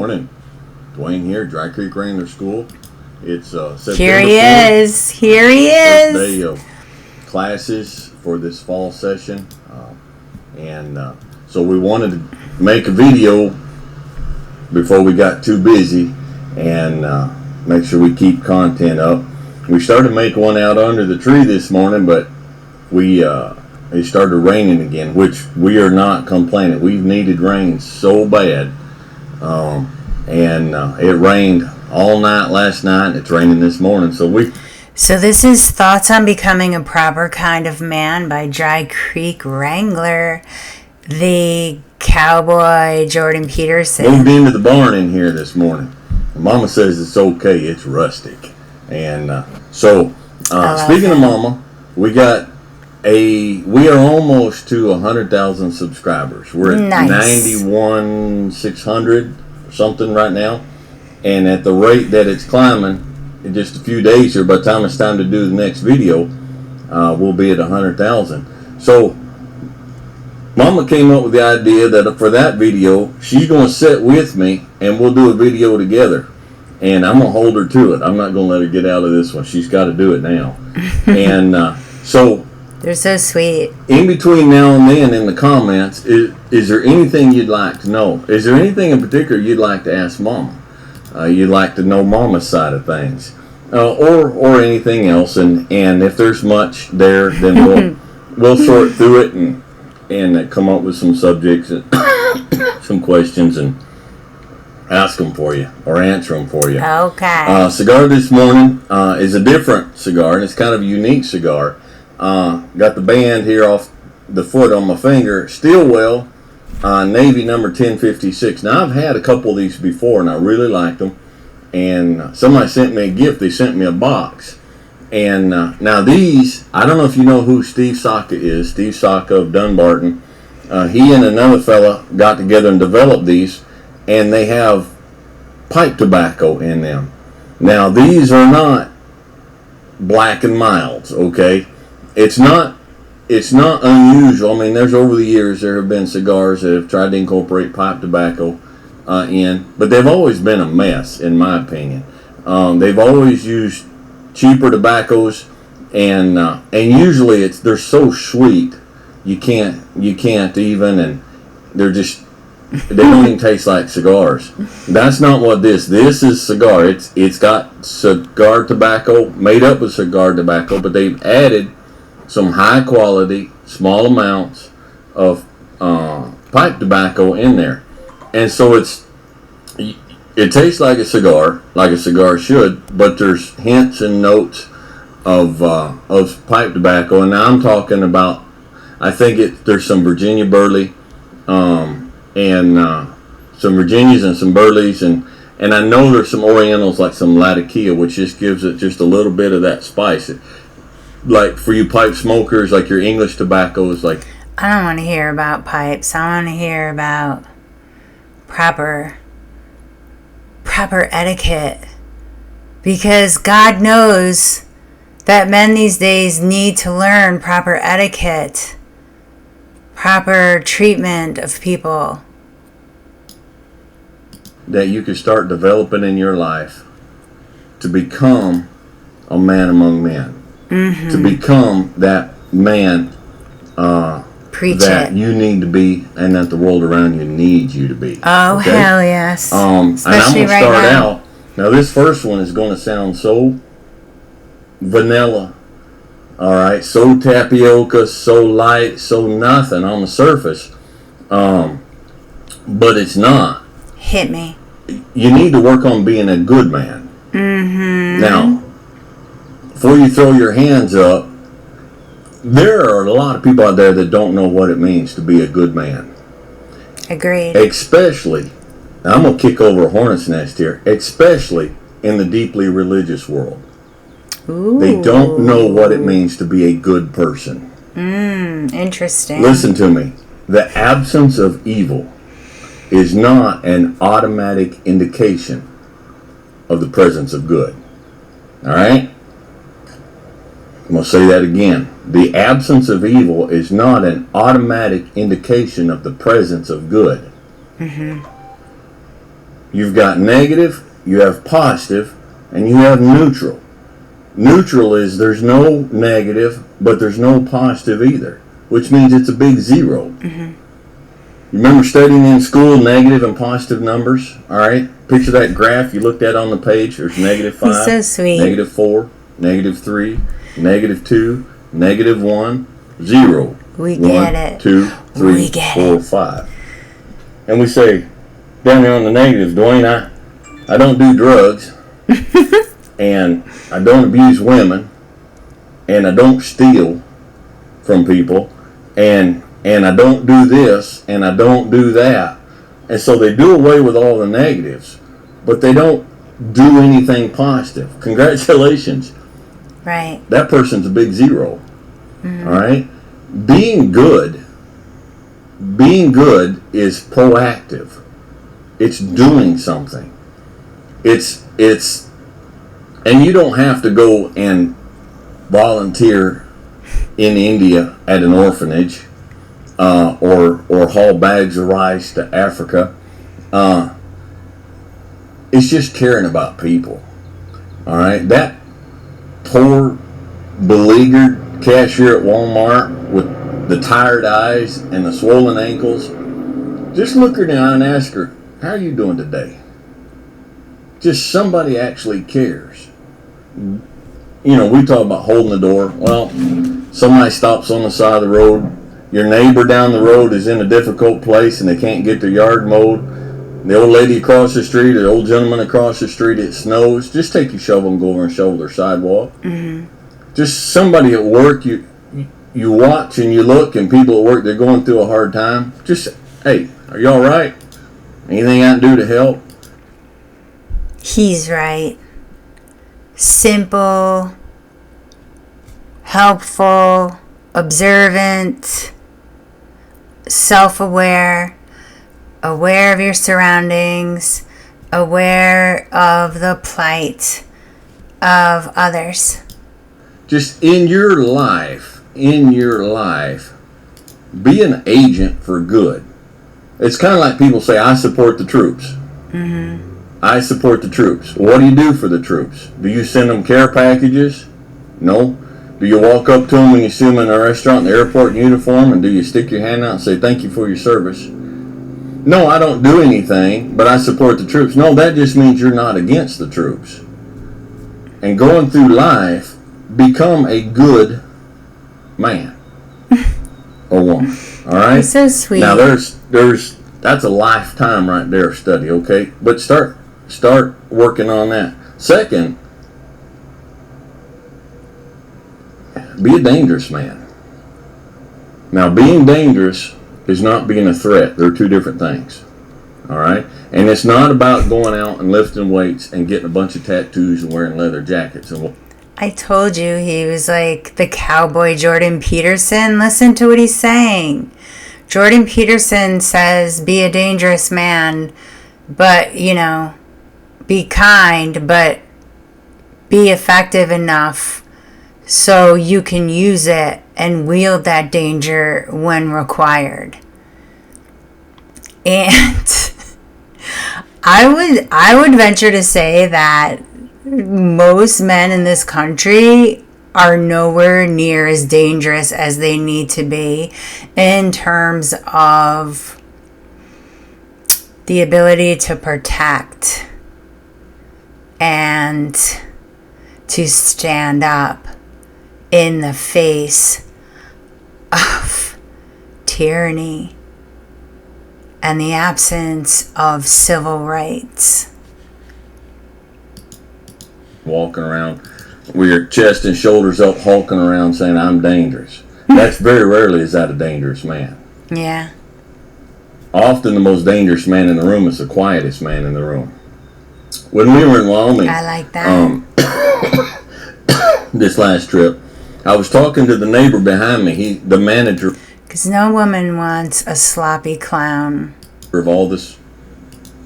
Morning. Dwayne here, Dry Creek Wrangler School. It's September Here he 4th, is. Here he is. First day of classes for this fall session. So we wanted to make a video before we got too busy and make sure we keep content up. We started to make one out under the tree this morning, but it started raining again, which we are not complaining. We've needed rain so bad. It rained all night last night, and it's raining this morning. So this is Thoughts on Becoming a Proper Kind of Man by Dry Creek Wrangler, the cowboy Jordan Peterson. Moved into the barn in here this morning. Mama says it's okay, it's rustic. And speaking of Mama, we are almost to 100,000 subscribers. We're at 91,600 or something right now. And at the rate that it's climbing, in just a few days here, by the time it's time to do the next video, we'll be at 100,000. So Mama came up with the idea that for that video, she's going to sit with me and we'll do a video together. And I'm going to hold her to it. I'm not going to let her get out of this one. She's got to do it now. They're so sweet. In between now and then in the comments, is there anything you'd like to know? Is there anything in particular you'd like to ask Mama? You'd like to know Mama's side of things, or anything else, and if there's much there, then we'll sort through it and come up with some subjects, and some questions, and ask them for you or answer them for you. Okay. Cigar this morning is a different cigar, and it's kind of a unique cigar. Got the band here off the foot on my finger, Stillwell. Navy number 1056. Now, I've had a couple of these before, and I really liked them. And somebody sent me a gift. They sent me a box. And now these, I don't know if you know who Steve Saka is. Steve Saka of Dunbarton. He and another fella got together and developed these, and they have pipe tobacco in them. Now, these are not black and milds, okay? It's not unusual. I mean, over the years, there have been cigars that have tried to incorporate pipe tobacco in, but they've always been a mess, in my opinion. They've always used cheaper tobaccos, and usually they're so sweet, you can't even, and they don't even taste like cigars. That's not what this is. Cigar. It's got cigar tobacco, made up of cigar tobacco, but they've added some high quality, small amounts of pipe tobacco in there. And so it tastes like a cigar should, but there's hints and notes of pipe tobacco. And now I'm talking about, I think there's some Virginia burley, and some Virginias and some burleys, and I know there's some Orientals like some Latakia, which just gives it just a little bit of that spice. Like for you pipe smokers, like your English tobaccos, like... I don't want to hear about pipes. I want to hear about proper etiquette. Because God knows that men these days need to learn proper etiquette. Proper treatment of people. That you can start developing in your life to become a man among men. Mm-hmm. To become that man that you need to be, and that the world around you needs you to be. Oh, okay? Hell yes. And I'm going to start out. Now, this first one is going to sound so vanilla, all right, so tapioca, so light, so nothing on the surface, but it's not. Hit me. You need to work on being a good man. Mm-hmm. Now, before you throw your hands up, there are a lot of people out there that don't know what it means to be a good man. Agreed. Especially, now I'm going to kick over a hornet's nest here, especially in the deeply religious world. Ooh. They don't know what it means to be a good person. Interesting. Listen to me. The absence of evil is not an automatic indication of the presence of good. All right? I'm going to say that again. The absence of evil is not an automatic indication of the presence of good. Mm-hmm. You've got negative, you have positive, and you have neutral. Neutral is there's no negative, but there's no positive either, which means it's a big zero. You remember studying in school negative and positive numbers? All right, picture that graph you looked at on the page. There's negative 5, so sweet. negative 4, negative 3, negative 2, negative 1, 0. We 1, get it. 2, 3, We get 4, 5. And we say, down there on the negatives, Dwayne, I don't do drugs, and I don't abuse women, and I don't steal from people, and I don't do this, and I don't do that. And so they do away with all the negatives, but they don't do anything positive. Congratulations. Right. That person's a big zero. All right? Being good is proactive. It's doing something. It's and you don't have to go and volunteer in India at an orphanage or haul bags of rice to Africa. It's just caring about people. All right? That poor, beleaguered cashier at Walmart with the tired eyes and the swollen ankles, just look her in the eye and ask her, how are you doing today? Just somebody actually cares. You know, we talk about holding the door. Well, somebody stops on the side of the road. Your neighbor down the road is in a difficult place and they can't get their yard mowed. The old lady across the street, or the old gentleman across the street, it snows. Just take your shovel and go over and shovel their sidewalk. Just somebody at work, you watch and you look, and people at work, they're going through a hard time. Just, hey, are you all right? Anything I can do to help? He's right. Simple, helpful, observant, self-aware, aware of your surroundings, aware of the plight of others. Just in your life, be an agent for good. It's kind of like people say, I support the troops. I support the troops. What do you do for the troops? Do you send them care packages? No. Do you walk up to them when you see them in a restaurant, in the airport in uniform, and do you stick your hand out and say, thank you for your service? No, I don't do anything, but I support the troops. No, that just means you're not against the troops. And going through life, become a good man or woman. All right? You're so sweet. Now, that's a lifetime right there of study, okay? But start working on that. Second, be a dangerous man. Now, being dangerous is not being a threat. They're two different things. All right? And it's not about going out and lifting weights and getting a bunch of tattoos and wearing leather jackets. I told you he was like the cowboy Jordan Peterson. Listen to what he's saying. Jordan Peterson says, be a dangerous man, but, be kind, but be effective enough so you can use it and wield that danger when required. And I would venture to say that most men in this country are nowhere near as dangerous as they need to be in terms of the ability to protect and to stand up in the face of tyranny and the absence of civil rights. Walking around with your chest and shoulders up, hulking around saying, I'm dangerous. That's very rarely is that a dangerous man. Yeah. Often the most dangerous man in the room is the quietest man in the room. When we were in Wyoming, I like that. This last trip, I was talking to the neighbor behind me, the manager. Because no woman wants a sloppy clown. Of all this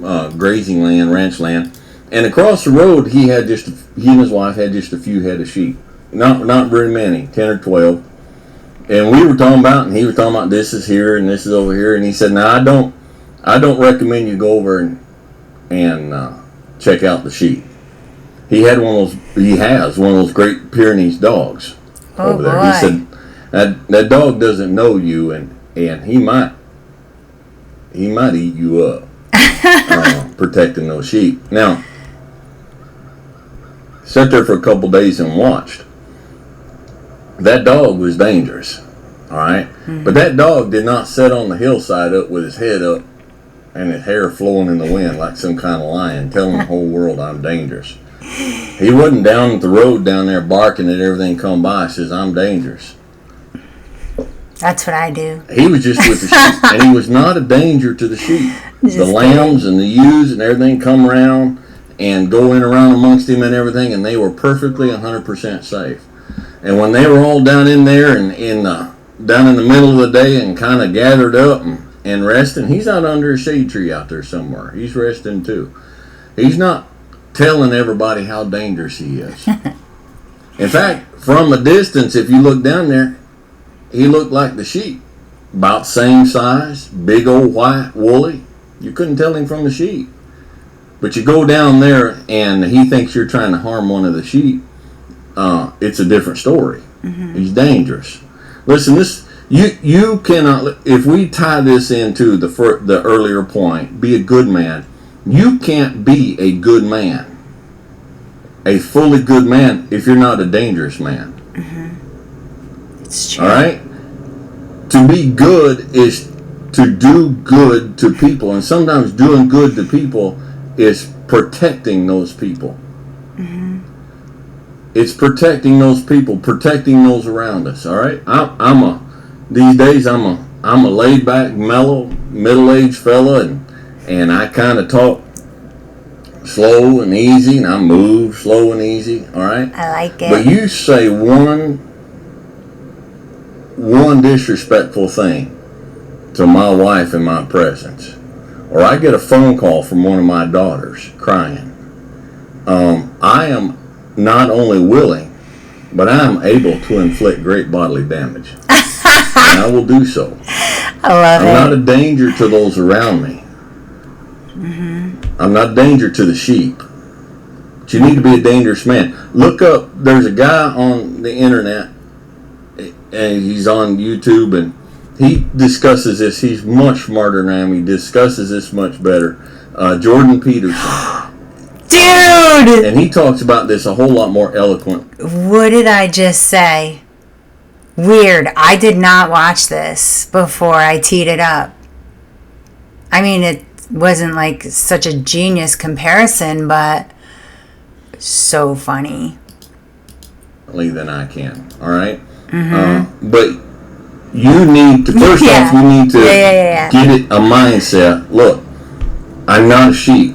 grazing land, ranch land. And across the road, he and his wife had just a few head of sheep. Not very many, 10 or 12. And we were talking about, and he was talking about this is here and this is over here. And he said, "Now I don't recommend you go over and and check out the sheep. He has one of those Great Pyrenees dogs over there. Boy. He said that dog doesn't know you, and he might eat you up protecting those sheep. Now, sat there for a couple days and watched. That dog was dangerous, all right? Mm-hmm. But that dog did not sit on the hillside up with his head up and his hair flowing in the wind like some kind of lion, telling the whole world I'm dangerous. He wasn't down at the road down there barking at everything come by. Says, I'm dangerous. That's what I do. He was just with the sheep, and he was not a danger to the sheep. The lambs and the ewes and everything come around and go in around amongst him and everything, and they were perfectly 100% safe. And when they were all down in there and down in the middle of the day and kind of gathered up and resting, he's out under a shade tree out there somewhere. He's resting too. He's not telling everybody how dangerous he is. In fact, from a distance, if you look down there, he looked like the sheep. About same size, big old white, woolly. You couldn't tell him from the sheep. But you go down there and he thinks you're trying to harm one of the sheep. It's a different story. Mm-hmm. He's dangerous. Listen, you cannot. If we tie this into the earlier point, be a good man. You can't be a good man, a fully good man, if you're not a dangerous man. Mm-hmm. It's true. All right. To be good is to do good to people, and sometimes doing good to people is protecting those people. Mm-hmm. It's protecting those people, protecting those around us. All right. These days I'm a laid back, mellow, middle-aged fella, and I kind of talk slow and easy, and I move slow and easy. All right. I like it. But you say one disrespectful thing to my wife in my presence, or I get a phone call from one of my daughters crying, I am not only willing, but I am able to inflict great bodily damage. And I will do so. I love it. I'm not a danger to those around me. Mm-hmm. I'm not a danger to the sheep. But you need to be a dangerous man. Look up, there's a guy on the internet, and he's on YouTube, and he discusses this. He's much smarter than I am. He discusses this much better. Jordan Peterson. Dude! And he talks about this a whole lot more eloquent. What did I just say? Weird. I did not watch this before I teed it up. I mean, it wasn't like such a genius comparison, but so funny. Than I can. All right? Mm-hmm. But you need to, first off, you need to get it a mindset. Look, I'm not a sheep.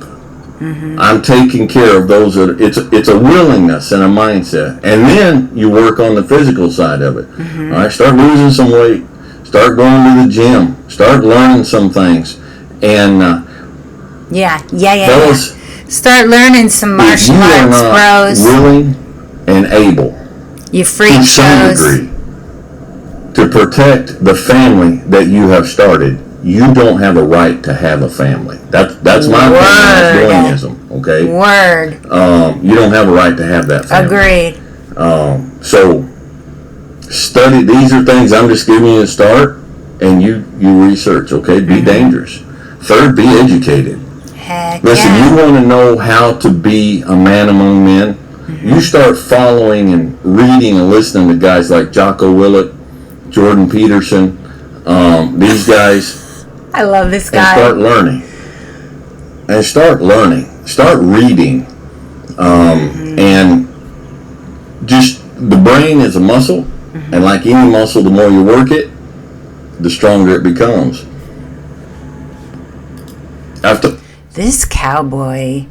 Mm-hmm. I'm taking care of those that it's a willingness and a mindset, and then you work on the physical side of it. Mm-hmm. All right, start losing some weight, start going to the gym, start learning some things, and fellas, start learning some martial arts, bros. Willing and able, you freak to some shows. degree, to protect the family that you have started. You don't have a right to have a family. That's my opinion as Doinism, okay? Word. You don't have a right to have that family. Agreed. So study. These are things I'm just giving you a start, and you research, okay? Be dangerous. Third, be educated. Heck Listen, you want to know how to be a man among men? Mm-hmm. You start following and reading and listening to guys like Jocko Willett, Jordan Peterson, these guys. I love this guy. And start learning. Start reading. And just, the brain is a muscle, and like any muscle, the more you work it, the stronger it becomes. This cowboy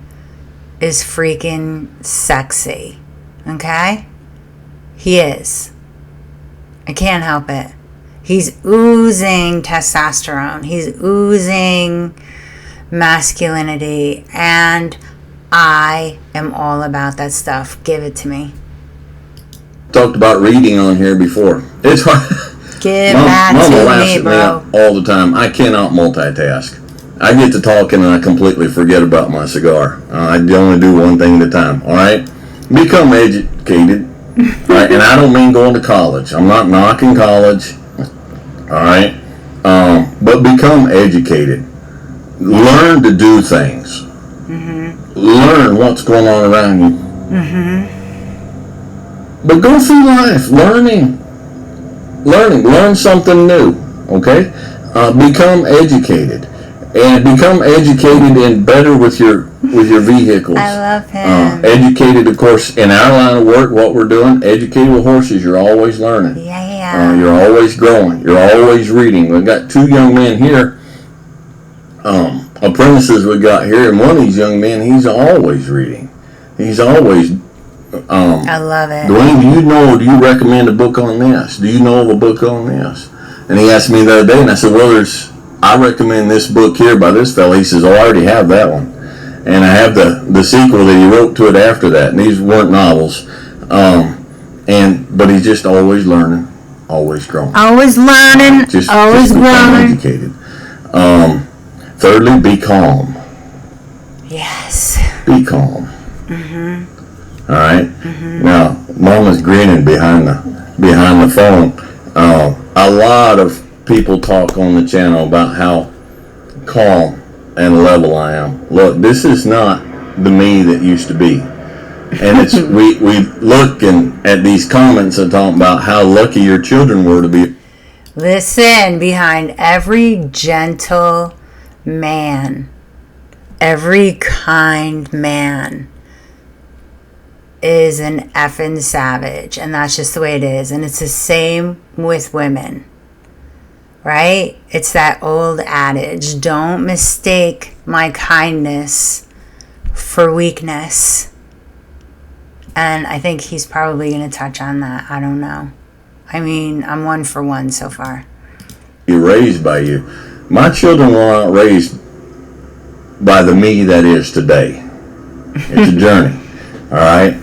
is freaking sexy. Okay? He is. I can't help it. He's oozing testosterone. He's oozing masculinity. And I am all about that stuff. Give it to me. Talked about reading on here before. It's hard. Give that to me, bro. All the time. I cannot multitask. I get to talking and I completely forget about my cigar. I only do one thing at a time. All right, become educated. All right, and I don't mean going to college. I'm not knocking college. All right, but become educated. Learn to do things. Learn what's going on around you. But go through life learning. Learn something new. Okay, become educated. And become educated and better with your vehicles. I love him. Educated, of course, in our line of work, what we're doing, educated with horses, you're always learning. Yeah. You're always growing. You're always reading. We've got 2 young men here, apprentices we got here, and one of these young men, he's always reading. He's always... I love it. Dwayne, do you recommend a book on this? Do you know of a book on this? And he asked me the other day, and I said, well, I recommend this book here by this fella. He says, I already have that one. And I have the sequel that he wrote to it after that. And these weren't novels. But he's just always learning, always growing. Always learning, always growing. Educated. Thirdly, be calm. Yes. Be calm. All right? Now, Mama's grinning behind the phone. A lot of people talk on the channel about how calm and level I am. Look, this is not the me that used to be. And it's we look at these comments and talk about how lucky your children were to be. Listen, behind every gentle man, every kind man is an effing savage. And that's just the way it is. And it's the same with women. Right? It's that old adage, don't mistake my kindness for weakness. And I think he's probably going to touch on that. I don't know. I mean, I'm 1 for 1 so far. You're raised by you. My children were not raised by the me that is today. It's a journey. All right?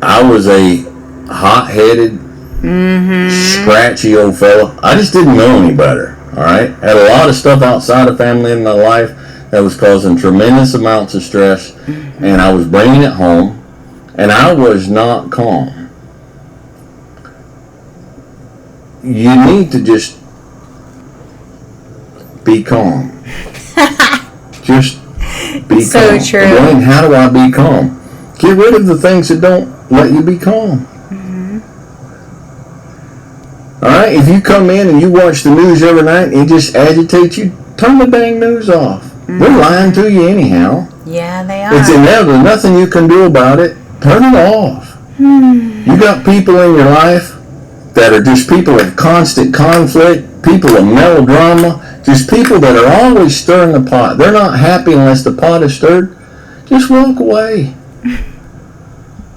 I was a hot-headed, scratchy old fella. I just didn't know any better. All right, had a lot of stuff outside of family in my life that was causing tremendous amounts of stress, and I was bringing it home, and I was not calm. You need to just be calm. Just be so calm. True. Dwayne, how do I be calm? Get rid of the things that don't let you be calm. All right, if you come in and you watch the news every night and it just agitates you, turn the dang news off. They're lying to you anyhow. Yeah, they are. It's inevitable. Nothing you can do about it. Turn it off. You got people in your life that are just people of constant conflict, people of melodrama, just people that are always stirring the pot. They're not happy unless the pot is stirred. Just walk away.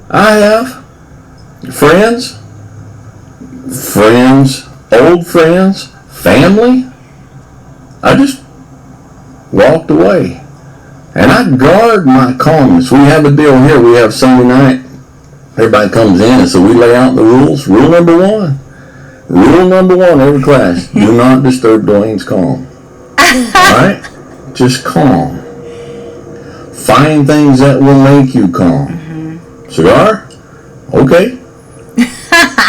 I have friends, old friends, family. I just walked away. And I guard my calmness. We have a deal here. We have Sunday night. Everybody comes in, and so we lay out the rules. Rule number 1. Rule number 1, every class. Do not disturb Dwayne's calm. Alright? Just calm. Find things that will make you calm. Cigar? Okay.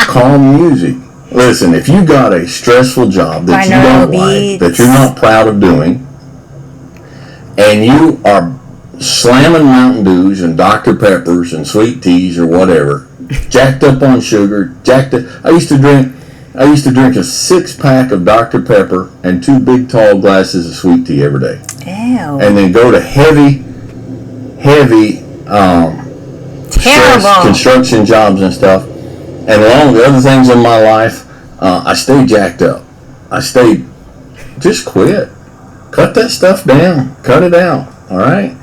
Calm music. Listen, if you got a stressful job that you don't like, that you're not proud of doing, and you are slamming Mountain Dews and Dr. Peppers and sweet teas or whatever, jacked up on sugar, I used to drink a 6-pack of Dr. Pepper and 2 big tall glasses of sweet tea every day. Ew. And then go to heavy stress construction jobs and stuff. And along with other things in my life, I stayed jacked up. Just quit. Cut that stuff down. Cut it out. All right?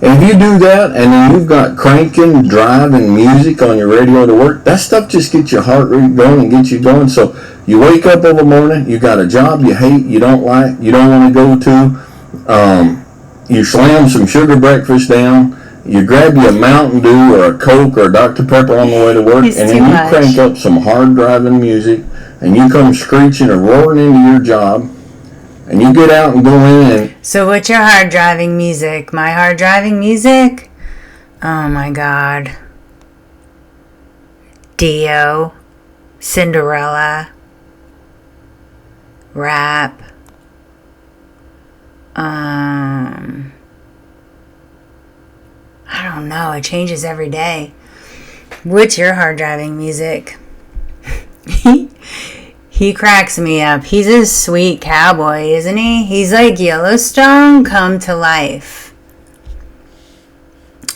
And if you do that, and then you've got cranking, driving music on your radio to work, that stuff just gets your heart rate going and gets you going. So you wake up every morning, you got a job you hate, you don't like, you don't want to go to. You slam some sugar breakfast down. You grab you a Mountain Dew or a Coke or a Dr. Pepper on the way to work, and then you crank up some hard driving music, and you come screeching or roaring into your job, And you get out and go in and... So what's your hard driving music? My hard driving music? Oh my God. Dio. Cinderella. Rap. I don't know. It changes every day. What's your hard driving music? He cracks me up. He's a sweet cowboy, isn't he? He's like Yellowstone come to life.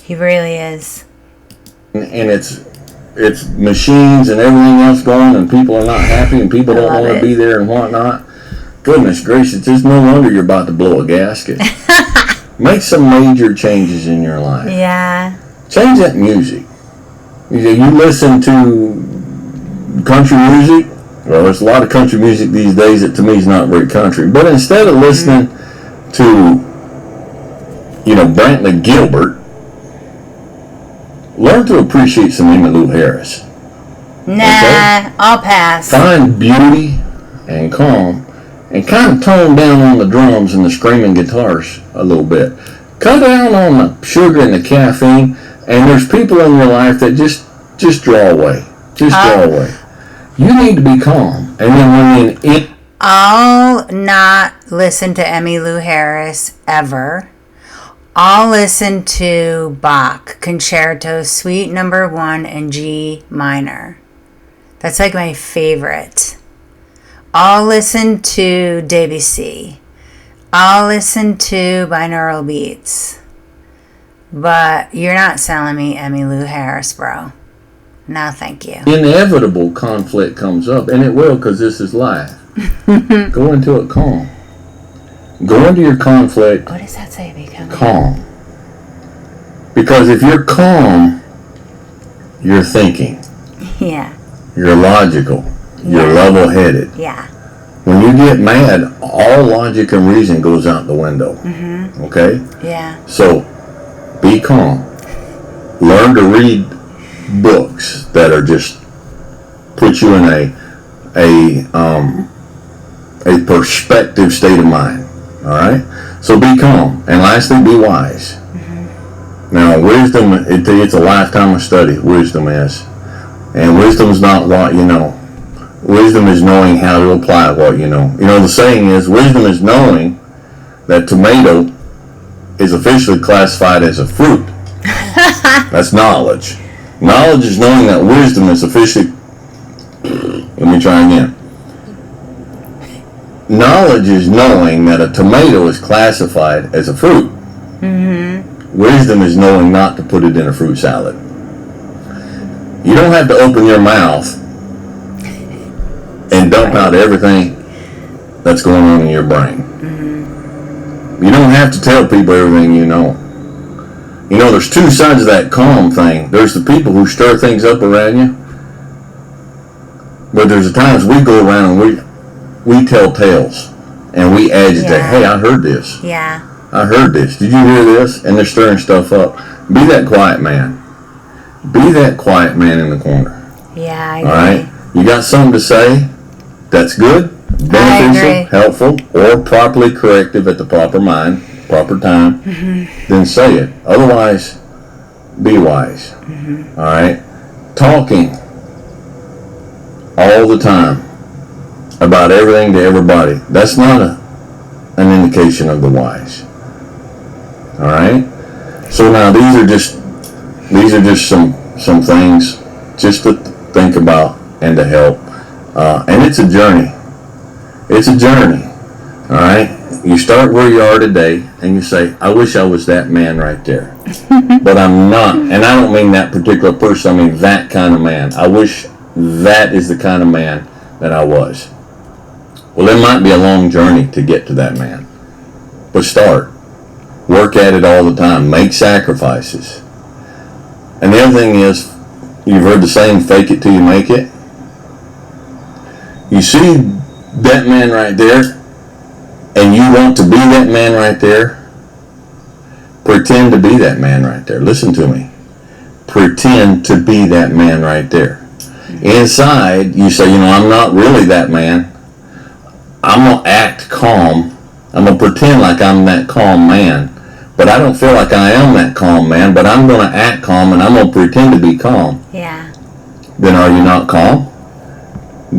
He really is. And it's machines and everything else going, and people are not happy, and people don't want to be there and whatnot. Goodness gracious, it's no wonder you're about to blow a gasket. Make some major changes in your life. Yeah. Change that music. You listen to country music. Well, there's a lot of country music these days that to me is not very country. But instead of listening to, Brantley Gilbert, learn to appreciate some Emmylou Harris. Nah, okay? I'll pass. Find beauty and calm and kind of tone down on the drums and the screaming guitars a little bit. Cut down on the sugar and the caffeine, and there's people in your life that just draw away. Just draw away. You need to be calm. And then I'll not listen to Emmylou Harris ever. I'll listen to Bach Concerto Suite No. 1 in G minor. That's like my favorite. I'll listen to Debussy. I'll listen to binaural beats. But you're not selling me Emmylou Harris, bro. No, thank you. Inevitable conflict comes up, and it will, because this is life. Go into it calm. Go into your conflict. What does that say? Become calm. Because if you're calm, you're thinking. Yeah. You're logical. You're level-headed. Yeah. When you get mad, all logic and reason goes out the window. Mm-hmm. Okay? Yeah. So, be calm. Learn to read books that are just put you in a perspective state of mind. All right. So be calm, and lastly, be wise. Mm-hmm. Now, wisdom, it's a lifetime of study. Wisdom is, and wisdom's not what you know. Wisdom is knowing how to apply what you know. The saying is, wisdom is knowing that tomato is officially classified as a fruit. That's knowledge. Knowledge is knowing that wisdom is officially... Let me try again. Knowledge is knowing that a tomato is classified as a fruit. Mm-hmm. Wisdom is knowing not to put it in a fruit salad. You don't have to open your mouth and dump out everything that's going on in your brain. Mm-hmm. You don't have to tell people everything you know. There's two sides of that calm thing. There's the people who stir things up around you. But there's the times we go around and we tell tales. And we agitate. Yeah. Hey, I heard this. Yeah. I heard this. Did you hear this? And they're stirring stuff up. Be that quiet man. Be that quiet man in the corner. Yeah, I agree. All right? You got something to say that's good, beneficial, helpful, or properly corrective at the proper time, then say it. Otherwise, be wise. Mm-hmm. All right? Talking all the time about everything to everybody. That's not an indication of the wise. All right? So now these are just some things just to think about and to help. And it's a journey. It's a journey. All right? You start where you are today, and you say, I wish I was that man right there. But I'm not. And I don't mean that particular person. I mean that kind of man. I wish that is the kind of man that I was. Well, it might be a long journey to get to that man. But start. Work at it all the time. Make sacrifices. And the other thing is, you've heard the saying, fake it till you make it. You see that man right there, and you want to be that man right there, pretend to be that man right there. Listen to me. Pretend to be that man right there. Inside, you say, I'm not really that man. I'm going to act calm I'm going to pretend like I'm that calm man. But I don't feel like I am that calm man, but I'm going to act calm and I'm going to pretend to be calm. Yeah. Then are you not calm?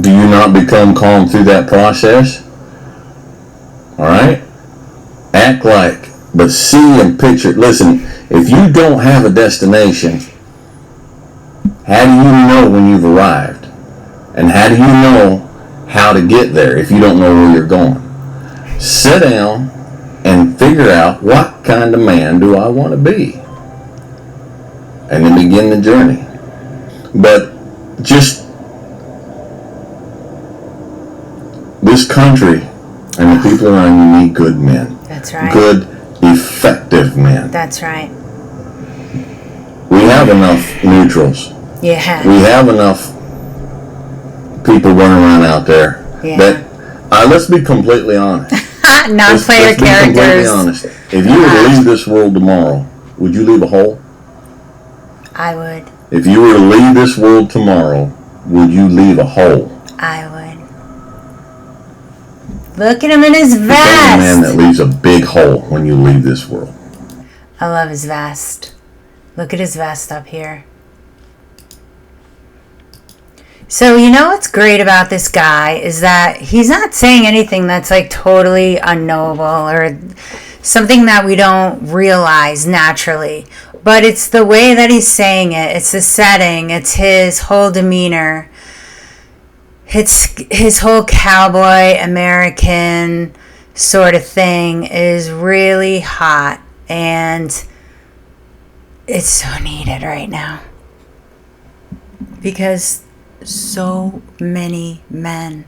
Do you not become calm through that process? Alright? Act like, but see and picture. Listen, if you don't have a destination, how do you know when you've arrived? And how do you know how to get there if you don't know where you're going? Sit down and figure out, what kind of man do I want to be? And then begin the journey. But just this country and the people around you need good men. That's right. Good, effective men. That's right. We have enough neutrals. Yeah. We have enough people running around out there. Yeah. That, let's be completely honest. Non-player let's characters. Be completely honest. If you were to leave this world tomorrow, would you leave a hole? I would. If you were to leave this world tomorrow, would you leave a hole? I would. Look at him in his vest. Become a man that leaves a big hole when you leave this world. I love his vest. Look at his vest up here. So, you know what's great about this guy is that he's not saying anything that's like totally unknowable or something that we don't realize naturally. But it's the way that he's saying it. It's the setting. It's his whole demeanor. It's his whole cowboy American sort of thing is really hot. And it's so needed right now. Because so many men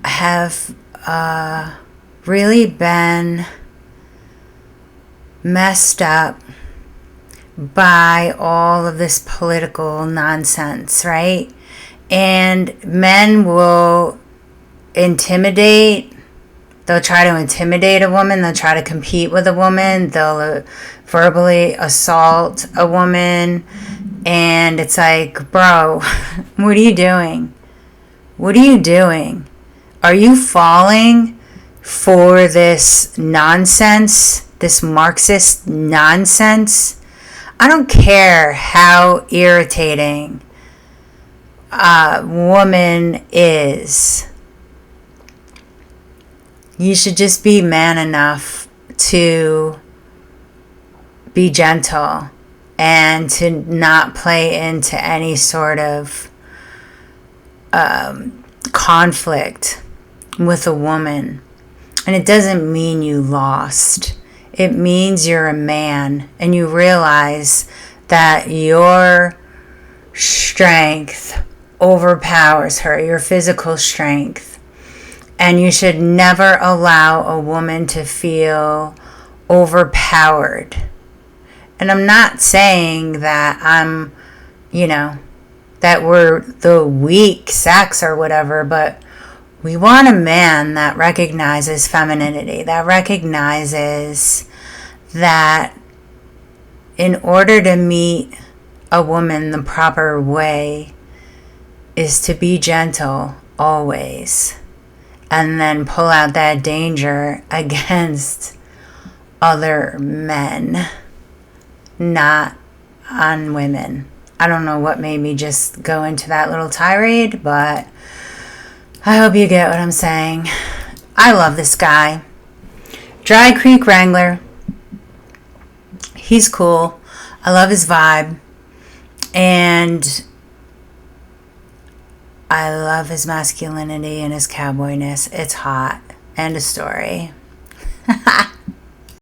have really been messed up by all of this political nonsense, right? And men will intimidate. They'll try to intimidate a woman. They'll try to compete with a woman. They'll verbally assault a woman. And it's like, bro, what are you doing? What are you doing? Are you falling for this nonsense, this Marxist nonsense? I don't care how irritating a woman is. You should just be man enough to be gentle and to not play into any sort of conflict with a woman. And it doesn't mean you lost. It means you're a man and you realize that your strength overpowers her, your physical strength. And you should never allow a woman to feel overpowered. And I'm not saying that I'm, that we're the weak sex or whatever, but we want a man that recognizes femininity, that recognizes that in order to meet a woman the proper way is to be gentle always, and then pull out that danger against other men, not on women. I don't know what made me just go into that little tirade, but I hope you get what I'm saying. I love this guy. Dry Creek Wrangler. He's cool. I love his vibe. And I love his masculinity and his cowboyness. It's hot. End of story.